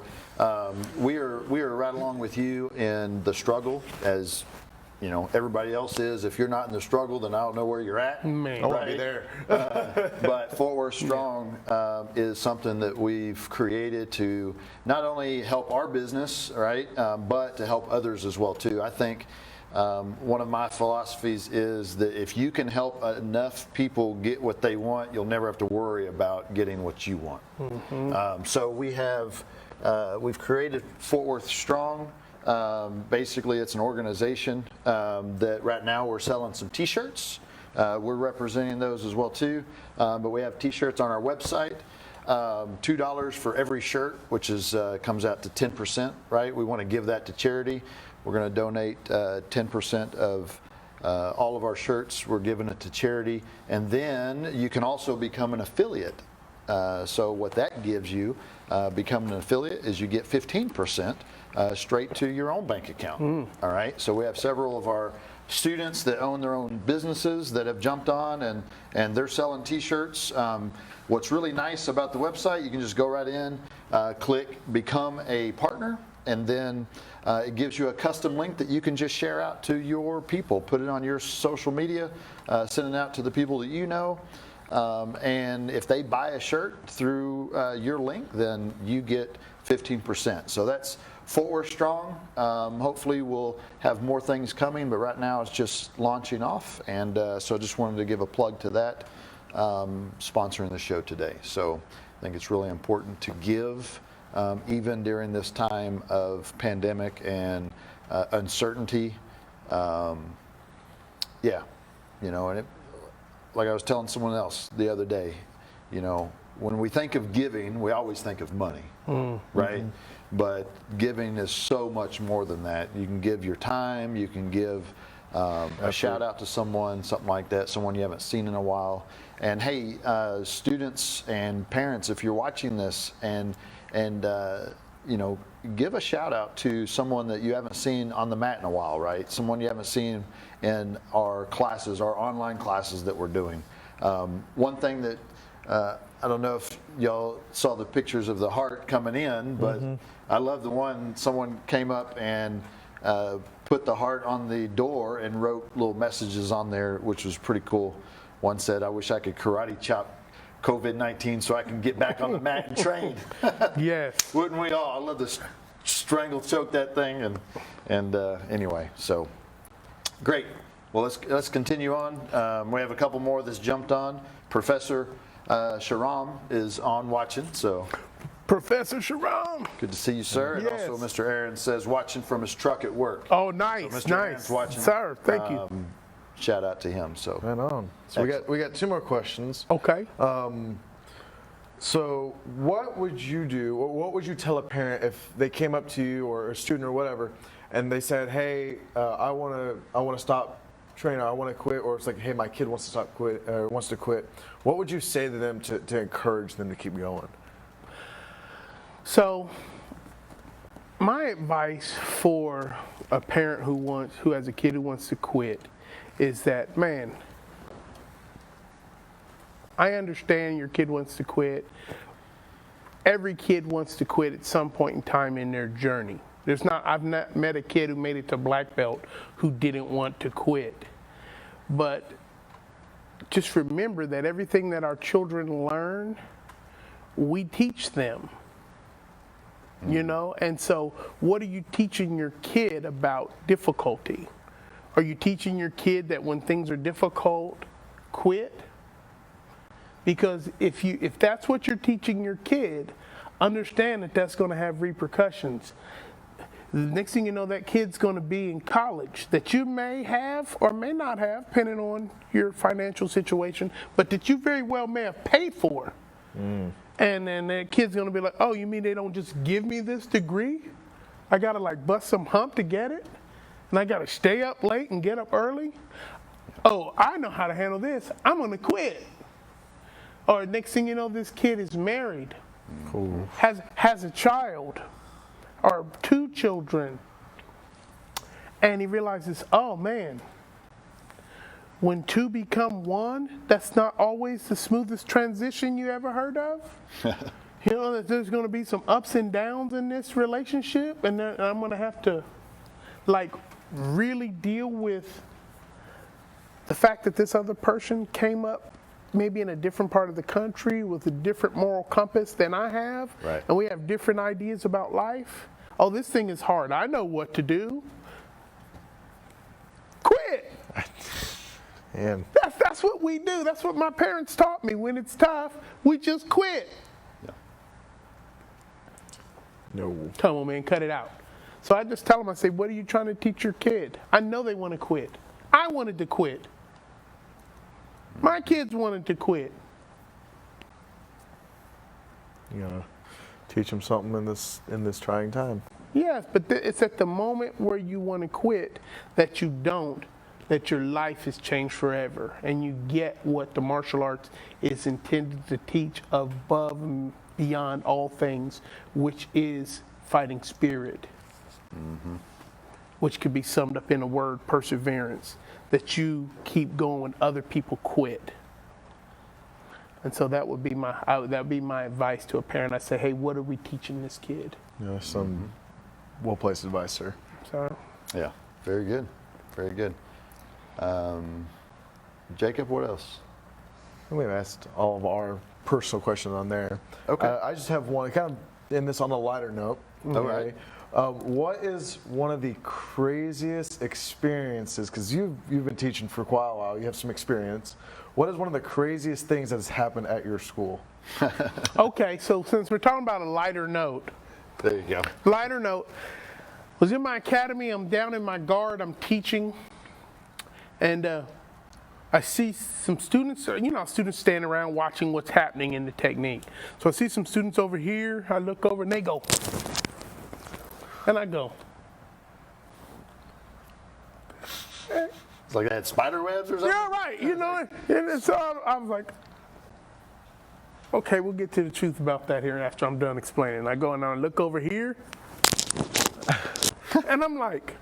we are right along with you in the struggle, as you know everybody else is. If you're not in the struggle, then I don't know where you're at. Man. I want to be there. But Fort Worth Strong is something that we've created to not only help our business, right, but to help others as well too. I think one of my philosophies is that if you can help enough people get what they want, you'll never have to worry about getting what you want. So we've created Fort Worth Strong. Basically, it's an organization that right now we're selling some T-shirts. We're representing those as well too, but we have T-shirts on our website. $2 for every shirt, which is comes out to 10%. Right? We want to give that to charity. We're going to donate 10% of all of our shirts. We're giving it to charity, and then you can also become an affiliate. So what that gives you, becoming an affiliate, is you get 15% straight to your own bank account. All right. So we have several of our students that own their own businesses that have jumped on, and they're selling T-shirts. What's really nice about the website, you can just go right in, click Become a Partner, and then it gives you a custom link that you can just share out to your people. Put it on your social media, send it out to the people that you know. And if they buy a shirt through your link, then you get 15%. So that's Fort Worth Strong. Hopefully we'll have more things coming, but right now it's just launching off. And so I just wanted to give a plug to that, sponsoring the show today. So I think it's really important to give, even during this time of pandemic and uncertainty. Yeah, you know, and like I was telling someone else the other day, you know, when we think of giving, we always think of money, right? But giving is so much more than that. You can give your time, you can give a shout out to someone, something like that, someone you haven't seen in a while. And hey, students and parents, if you're watching this, and you know, give a shout out to someone that you haven't seen on the mat in a while, right? Someone you haven't seen in our classes, our online classes that we're doing. One thing that I don't know if y'all saw the pictures of the heart coming in, but I love the one someone came up and put the heart on the door and wrote little messages on there, which was pretty cool. One said, "I wish I could karate chop COVID-19 so I can get back on the mat and train." Yes. Wouldn't we all? I love to strangle choke that thing, and anyway, so great. Well, let's continue on. We have a couple more that's jumped on. Professor Sharam is on watching, so Professor Sharam. good to see you, sir. Yes. And also, Mr. Aaron says watching from his truck at work. Oh, nice, So Mr. nice, Aaron's watching. sir. Thank you. Shout out to him. So Right on. So we got two more questions. Okay. So what would you do, or what would you tell a parent if they came up to you, or a student or whatever, and they said, "Hey, I want to stop training, I want to quit," or it's like, "Hey, my kid wants to quit." What would you say to them to encourage them to keep going? So, my advice for a parent who has a kid who wants to quit is that, man, I understand your kid wants to quit. Every kid wants to quit at some point in time in their journey. I've not met a kid who made it to black belt who didn't want to quit. But just remember that everything that our children learn, we teach them. You know, and so what are you teaching your kid about difficulty? Are you teaching your kid that when things are difficult, quit? Because if that's what you're teaching your kid, understand that that's going to have repercussions. The next thing you know, that kid's going to be in college that you may have or may not have, depending on your financial situation, but that you very well may have paid for. And then that kid's gonna be like, "Oh, you mean they don't just give me this degree? I gotta like bust some hump to get it? And I gotta stay up late and get up early? Oh, I know how to handle this. I'm gonna quit." Or next thing you know, this kid is married, has a child, or 2 children, and he realizes, oh man, when 2 become 1, that's not always the smoothest transition you ever heard of. You know, that there's going to be some ups and downs in this relationship, and then I'm going to have to, like, really deal with the fact that this other person came up maybe in a different part of the country with a different moral compass than I have, Right. and we have different ideas about life. Oh, this thing is hard. I know what to do. Quit. And That's what we do. That's what my parents taught me. When it's tough, we just quit. no. Come on, man, cut it out. So I just tell them, I say, what are you trying to teach your kid? I know they want to quit. I wanted to quit. My kids wanted to quit. You gotta teach them something in this trying time. Yes, but it's at the moment where you want to quit that you don't, that your life has changed forever, and you get what the martial arts is intended to teach above and beyond all things, which is fighting spirit, which could be summed up in a word, perseverance, that you keep going when other people quit. And so that would be my advice to a parent. I say, hey, what are we teaching this kid? Yeah, some well-placed advice, sir. So, Yeah, very good. Very good. Jacob, what else? We've asked all of our personal questions on there. Okay. I just have one, kind of in this on a lighter note. All right. What is one of the craziest experiences, because you've been teaching for quite a while, you have some experience. What is one of the craziest things that has happened at your school? okay, so since we're talking about a lighter note, There you go. lighter note, was in my academy, I'm down in my guard, I'm teaching, and I see some students, students standing around watching what's happening in the technique. So I see some students over here, I look over and they go, and I go. It's like they had spider webs or something? Yeah, right, and so I was like, okay, we'll get to the truth about that here after I'm done explaining. I go and I look over here, and I'm like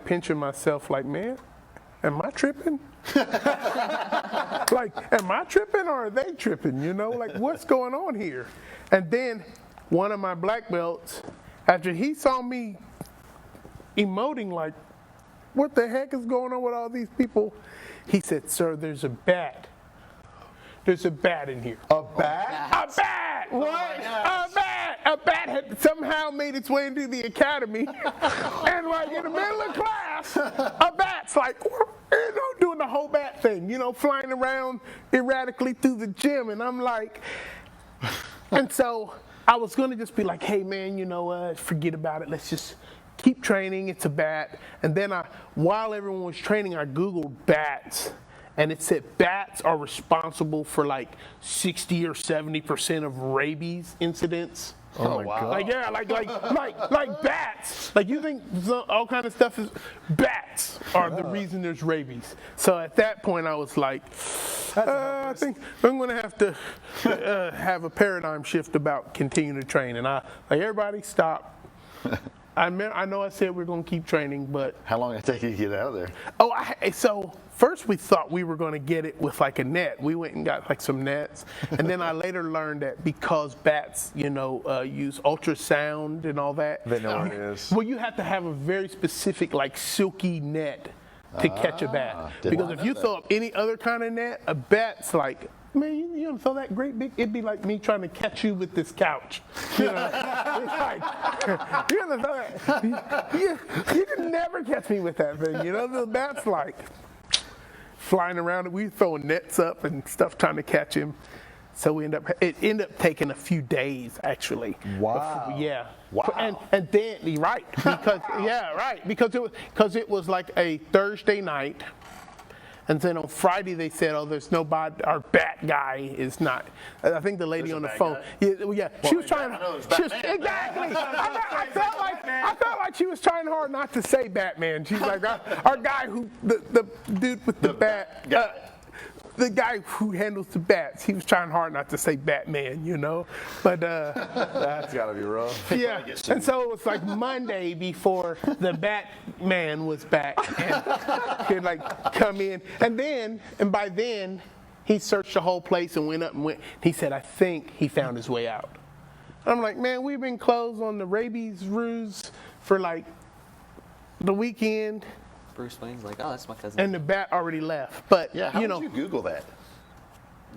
pinching myself like, man, am I tripping? Like, am I tripping or are they tripping? Like what's going on here? And then one of my black belts, after he saw me emoting like, what the heck is going on with all these people? He said, sir, there's a bat. There's a bat in here. A bat? A bat! What? A bat! A bat had somehow made its way into the academy. And like in the middle of class, a bat's like, doing the whole bat thing, flying around erratically through the gym. And I'm like, and so I was gonna just be like, hey man, forget about it. Let's just keep training, it's a bat. And then while everyone was training, I Googled bats. And it said bats are responsible for like 60 or 70% of rabies incidents. Oh my wow. God. Like, yeah, like bats. Like you think all kind of stuff is, bats are the reason there's rabies. So at that point I was like, I think I'm gonna have to have a paradigm shift about continuing to train. And everybody stop. I know I said we're gonna keep training, but How long did it take you to get out of there? so first we thought we were going to get it with like a net. We went and got like some nets, and then I later learned that because bats, use ultrasound and all that. They know what it is. Well, you have to have a very specific like silky net to catch a bat. did Because not if you know throw up any other kind of net, a bat's like, man, you don't throw that great big, it'd be like me trying to catch you with this couch. It's like, you're gonna throw that. You can never catch me with that thing. The bat's like flying around. We throwing nets up and stuff trying to catch him. So it ended up taking a few days actually. Wow. Yeah. Wow. And then right because it was like a Thursday night. And then on Friday they said, "Oh, there's nobody. Our bat guy is not." I think the lady There's on a the bat phone. guy? Yeah, she was I trying. know there's She was, Batman. exactly. I felt like she was trying hard not to say Batman. She's like, our guy the dude with the bat. guy. The guy who handles the bats, he was trying hard not to say Batman, But That's gotta be rough. yeah, and so it was like Monday before the Batman was back and could like come in, and by then he searched the whole place and went up and went. He said, I think he found his way out. I'm like, man, we've been closed on the rabies ruse for like the weekend, Bruce Wayne's like, oh, that's my cousin. and the bat already left. But Yeah, how would you Google that?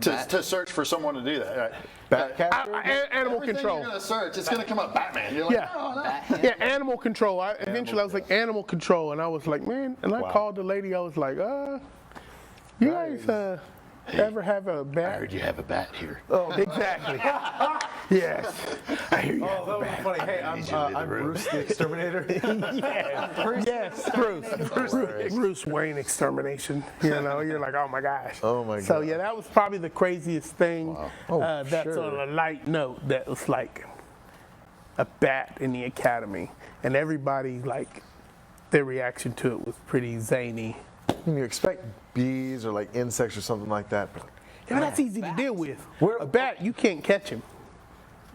To search for someone to do that. Right? Bat catcher? Animal Everything control. you're going to search, it's going to come up Batman. You're like, Yeah. oh, no. Yeah, animal control. Eventually I was like, animal control. And I was like, man, and I Wow. called the lady. I was like, you guys, ever have a I bat? heard you have a bat here. Oh, exactly. Yes. I hear you. Oh, that would be funny. Hey, I'm Bruce the Exterminator. Yes, Bruce Wayne extermination. You know, you're like, oh my gosh. Oh my So God. yeah, that was probably the craziest thing. Oh, That's sure. on a light note. That was like a bat in the academy, and everybody like their reaction to it was pretty zany. You expect bees or like insects or something like that. But Yeah, that's easy to deal with. Where- A bat, you can't catch him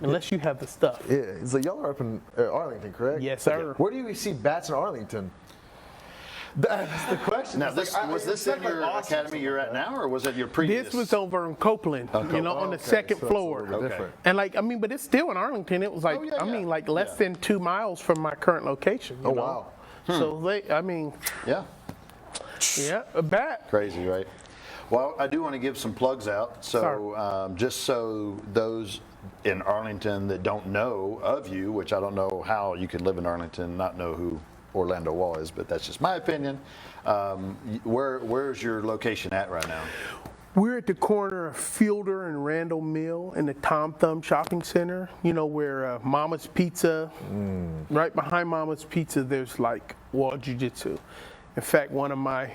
unless you have the stuff. yeah, it's like y'all are up in Arlington, correct? Yes, sir. Where do you see bats in Arlington? That's the question. Now, It's this, like, was this in your academy you're at now, or was it your previous? This was over in Copeland, you know, on the Okay, second so it's a floor. little Okay. different. And like, I mean, but it's still in Arlington. It was like, Oh, yeah, I mean, yeah. like less Yeah. than 2 miles from my current location. You Oh, know? wow. So they, I mean, Yeah. yeah, a bat. Crazy, right? Well, I do want to give some plugs out. So, Sure. just so those in Arlington that don't know of you, which I don't know how you could live in Arlington and not know who Orlando Wall is, but that's just my opinion. Where's your location at right now? We're at the corner of Fielder and Randall Mill in the Tom Thumb Shopping Center. You know where Mama's Pizza, right behind Mama's Pizza, there's like Wall Jiu-Jitsu. In fact, one of my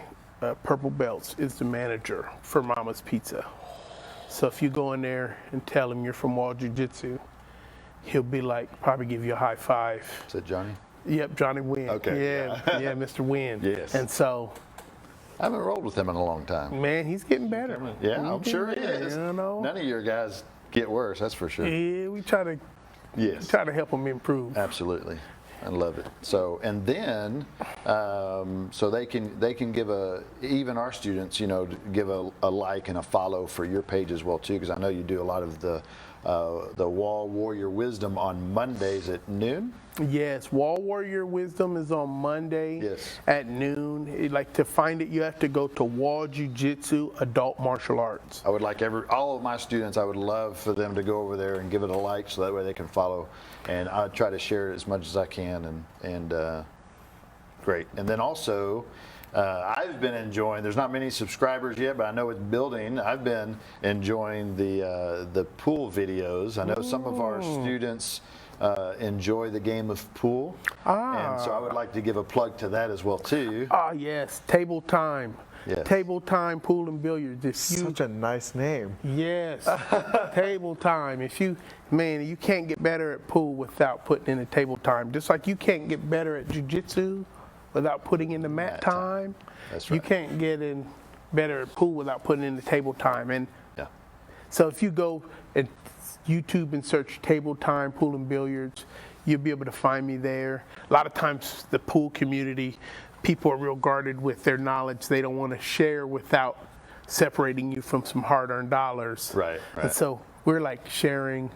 purple belts is the manager for Mama's Pizza. So if you go in there and tell him you're from Wall Jiu-Jitsu, he'll be like, probably give you a high five. Is it Johnny? Yep, Johnny Wynn. Okay, Yeah, Mr. Wynn. Yes. And so, I haven't rolled with him in a long time. man, he's getting better. Yeah, He's I'm sure he getting better, is. You know? None of your guys get worse, that's for sure. Yeah, we try to Yes. help him improve. Absolutely, I love it. So, and then, so they can give even our students, you know, give a like and a follow for your page as well too, because I know you do a lot of the Wall Warrior Wisdom on Mondays at noon. Yes, Wall Warrior Wisdom is on Monday Yes. at noon. Like to find it, you have to go to Wall Jiu-Jitsu Adult Martial Arts. I would like all of my students, I would love for them to go over there and give it a like so that way they can follow. And I try to share it as much as I can. And great. And then also, I've been enjoying, there's not many subscribers yet, but I know it's building. I've been enjoying the pool videos. I know some of our students enjoy the game of pool. And so I would like to give a plug to that as well too. Ah, yes, Table Time. Yes. Table Time Pool and Billiards. If you, Such a nice name. yes, Table Time. If you, man, you can't get better at pool without putting in the table time. Just like you can't get better at jiu-jitsu without putting in the mat time. That's You right. can't get in better at pool without putting in the table time. And Yeah. so if you go and YouTube and search Table Time Pool and Billiards, you'll be able to find me there. A lot of times the pool community, people are real guarded with their knowledge. They don't want to share without separating you from some hard-earned dollars. Right, And right. so we're like sharing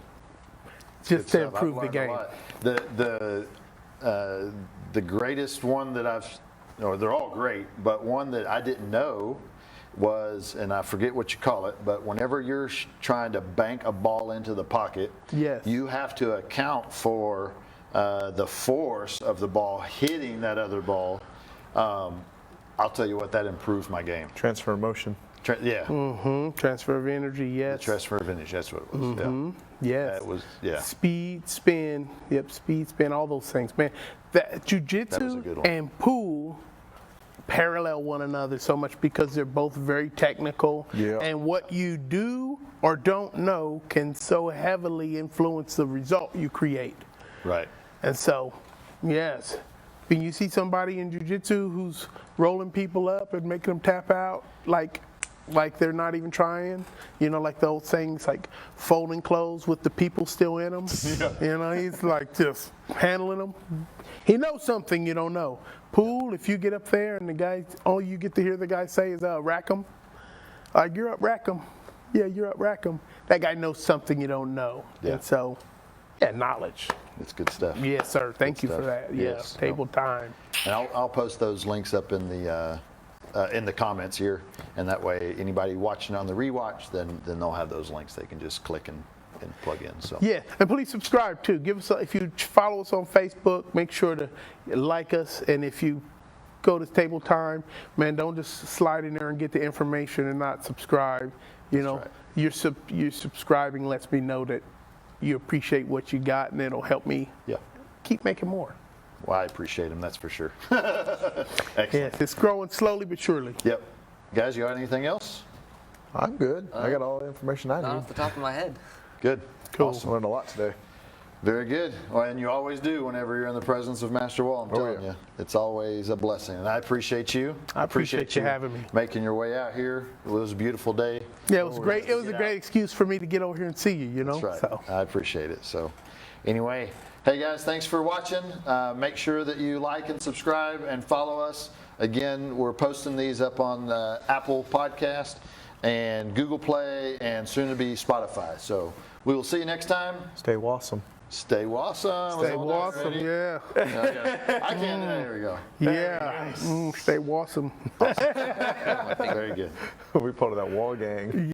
just to Good stuff. I've improve the learned a game. lot. The greatest one that they're all great, but one that I didn't know was, and I forget what you call it, but whenever you're trying to bank a ball into the pocket, Yes. you have to account for the force of the ball hitting that other ball. I'll tell you what, that improves my game. Transfer of motion. Transfer of energy, yes. Transfer of energy, that's what it was. Yeah. Yes. That was, yeah. Speed, spin, speed, spin, all those things, man. That That was a jiu-jitsu good one. and pool parallel one another so much because they're both very technical. Yeah. And what you do or don't know can so heavily influence the result you create. Right. And so, yes, when you see somebody in jiu-jitsu who's rolling people up and making them tap out like they're not even trying, you know, like the old sayings like folding clothes with the people still in them. You know, he's like just handling them. He knows something you don't know. Pool, if you get up there and the guy, all you get to hear the guy say is, rack 'em. Like, you're up, rack 'em. Yeah, you're up, rack 'em. That guy knows something you don't know. Yeah. And so, yeah, knowledge. It's good stuff. Yes, sir. Thank you for stuff. that. Yes. Yeah, table time. And I'll post those links up in the comments here, and that way anybody watching on the rewatch, then they'll have those links. They can just click and plug in. So Yeah, and please subscribe too. Give us if you follow us on Facebook, make sure to like us, and if you go to Table Time, man, don't just slide in there and get the information and not subscribe. You know, right. you're subscribing lets me know that you appreciate what you got, and it'll help me Yeah. keep making more. Well, I appreciate them, that's for sure. Excellent. Yes, it's growing slowly but surely. Yep. Guys, you got anything else? I'm good. I got all the information I Not need. off the top of my head. Good. Cool. I learned a lot today. Very good. Well, and you always do whenever you're in the presence of Master Wall. I'm telling yeah. you, it's always a blessing. And I appreciate you. I appreciate you having me. Making your way out here. It was a beautiful day. Yeah, it was great. It was a great excuse for me to get over here and see you. You know. That's right. So. I appreciate it. So, anyway, hey guys, thanks for watching. Make sure that you like and subscribe and follow us. Again, we're posting these up on Apple Podcast and Google Play and soon to be Spotify. So we will see you next time. Stay awesome. Stay awesome. Stay awesome. Yeah. I can't. There we go. Yeah. Stay awesome. Very good. We part of that wall gang.